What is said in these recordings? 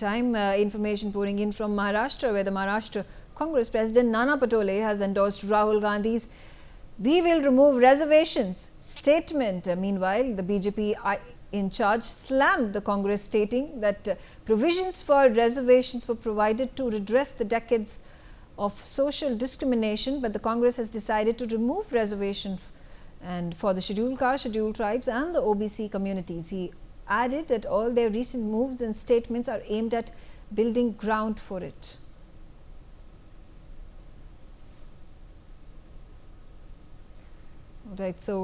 Meantime, information pouring in from Maharashtra, where the Maharashtra Congress President Nana Patole has endorsed Rahul Gandhi's "We will remove reservations" statement. Meanwhile, the BJP in charge slammed the Congress, stating that provisions for reservations were provided to redress the decades of social discrimination, but the Congress has decided to remove reservations and for the scheduled caste, scheduled tribes and the OBC communities. He added that all their recent moves and statements are aimed at building ground for it. Right, so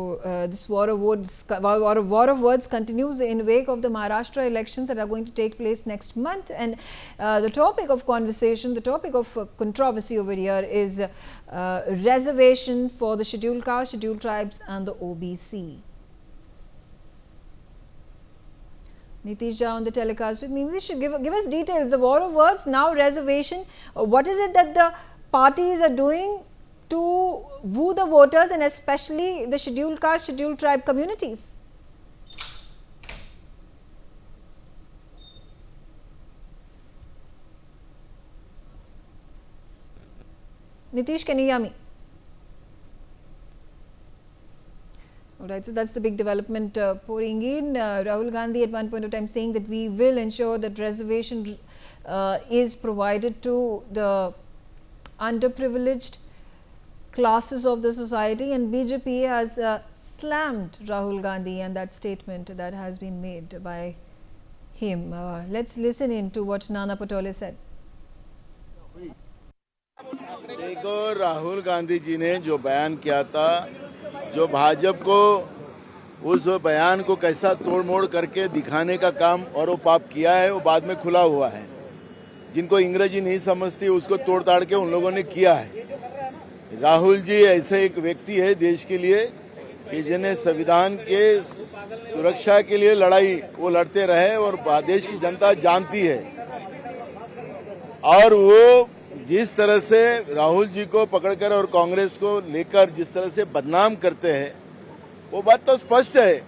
this war of words continues in wake of the Maharashtra elections that are going to take place next month, and the topic of conversation, the topic of controversy over here is reservation for the scheduled caste, scheduled tribes and the OBC. Nitish Jha on the telecast with me. Nitish, give us details. The war of words, now reservation. What is it that the parties are doing to woo the voters and especially the scheduled caste, scheduled tribe communities? Nitish, can you hear me? Alright, so that's the big development pouring in. Rahul Gandhi at one point of time saying that we will ensure that reservation is provided to the underprivileged classes of the society, and BJP has slammed Rahul Gandhi and that statement that has been made by him. Let's listen in to what Nana Patole said. देखो, राहुल गांधी जी ने जो बयान किया था, जो भाजपा को उस बयान को कैसा तोड़ मोड़ करके दिखाने का काम और वो पाप किया है, वो बाद में खुला हुआ है। जिनको अंग्रेजी नहीं समझती उसको तोड़ ताड़ के उन लोगों ने किया है। राहुल जी ऐसे एक व्यक्ति है देश के लिए कि जिन्हें संविधान के सुरक्षा के लिए लड़ाई वो लड़ते रहे और देश की जनता जानती है। और वो जिस तरह से राहुल जी को पकड़कर और कांग्रेस को लेकर जिस तरह से बदनाम करते हैं, वो बात तो स्पष्ट है।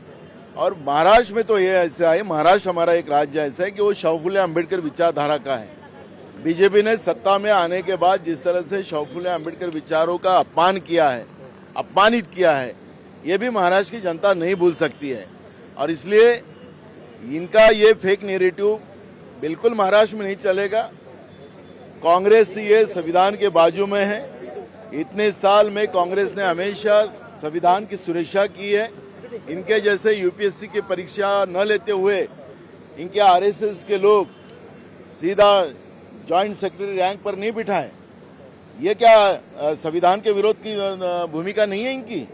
और महाराष्ट्र में तो ये ऐसा है, महाराष्ट्र हमारा एक राज्य ऐसा है कि वो शाहू फुले अम्बेडकर विचारधारा का है। बीजेपी ने सत्ता में आने के बाद जिस तरह से शाहू फुले अम्बेडकर विचारों का अपमान किया है, अपमानित किया है, ये भी महाराष्ट्र की जनता नहीं भूल सकती है। और इसलिए इनका ये फेक नैरेटिव बिल्कुल महाराष्ट्र में नहीं चलेगा। कांग्रेस ये संविधान के बाजू में है। इतने साल में कांग्रेस ने हमेशा संविधान की सुरक्षा की है। इनके जैसे यूपीएससी की परीक्षा न लेते हुए इनके आरएसएस के लोग सीधा जॉइंट सेक्रेटरी रैंक पर नहीं बिठाए। ये क्या संविधान के विरोध की भूमिका नहीं है इनकी?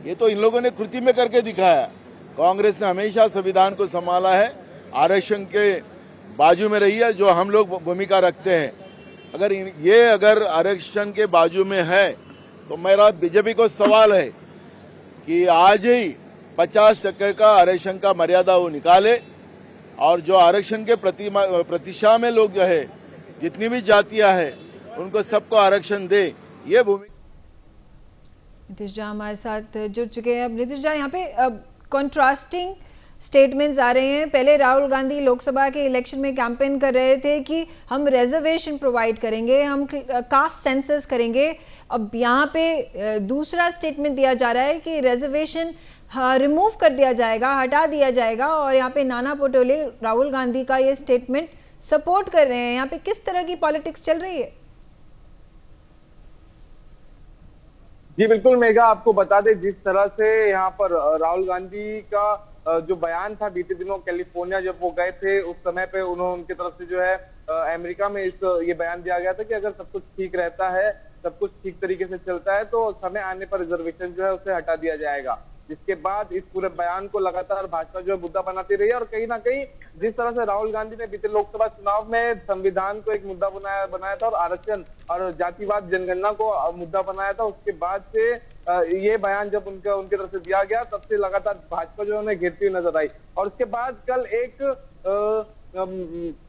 ये तो इन लोगों ने कृति में करके दिखाया। कांग्रेस ने हमेशा संविधान को संभाला है, आरक्षण के बाजू में रही है, जो हम लोग भूमिका रखते हैं। अगर आरक्षण के बाजू में है तो मेरा बीजेपी को सवाल है कि आज ही 50% का आरक्षण का मर्यादा वो निकाले और जो आरक्षण के प्रतिशा में लोग जो है, जितनी भी जातियां हैं, उनको सबको आरक्षण दे। ये भूमिका। नीतीश झा हमारे साथ जुड़ चुके हैं। अब नीतीश झा, यहाँ पे कॉन्ट्रास्टिंग स्टेटमेंट्स आ रहे हैं। पहले राहुल गांधी लोकसभा के इलेक्शन में कैंपेन कर रहे थे कि हम रिजर्वेशन प्रोवाइड करेंगे, हम कास्ट सेंसस करेंगे। अब यहाँ पे दूसरा स्टेटमेंट दिया जा रहा है कि रिजर्वेशन रिमूव कर दिया जाएगा, हटा दिया जाएगा, और यहाँ पे नाना पटोले राहुल गांधी का ये स्टेटमेंट सपोर्ट कर रहे हैं। यहाँ पे किस तरह की पॉलिटिक्स चल रही है? जी बिल्कुल मेघा, आपको बता दें जिस तरह से यहाँ पर राहुल गांधी का जो बयान था बीते दिनों कैलिफोर्निया जब वो गए थे, उस समय पे उनकी तरफ से जो है अमेरिका में ये बयान दिया गया था कि अगर सब कुछ ठीक रहता है, सब कुछ ठीक तरीके से चलता है, तो समय आने पर रिजर्वेशन जो है उसे हटा दिया जाएगा। जिसके बाद इस पूरे बयान को लगातार भाजपा जो है मुद्दा बनाती रही है। और कहीं ना कहीं जिस तरह से राहुल गांधी ने बीते लोकसभा चुनाव में संविधान को एक मुद्दा बनाया था और आरक्षण और जातिवाद जनगणना को मुद्दा बनाया था, उसके बाद से ये बयान जब उनके तरफ से दिया गया, तब से लगातार भाजपा जो है घेरती हुई नजर आई। और उसके बाद कल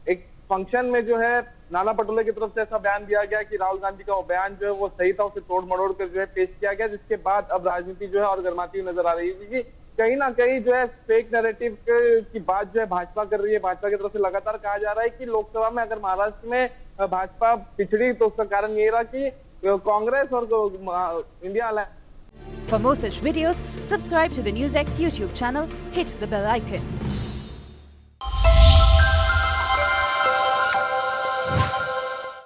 एक फंक्शन में जो है नाना पटोले की तरफ से ऐसा बयान दिया गया कि राहुल गांधी का वो बयान जो है वो सही था, उसे तोड़ मरोड़ कर जो है पेश किया गया, जिसके बाद अब राजनीति जो है और गर्माती हुई नजर आ रही है। क्योंकि कहीं ना कहीं जो है फेक नैरेटिव की बात जो है भाजपा कर रही है। भाजपा की तरफ से लगातार कहा जा रहा है कि लोकसभा में अगर महाराष्ट्र में भाजपा पिछड़ी तो उसका कारण ये रहा कि कांग्रेस और India alliance. For more such videos, subscribe to the NewsX YouTube channel, hit the bell icon.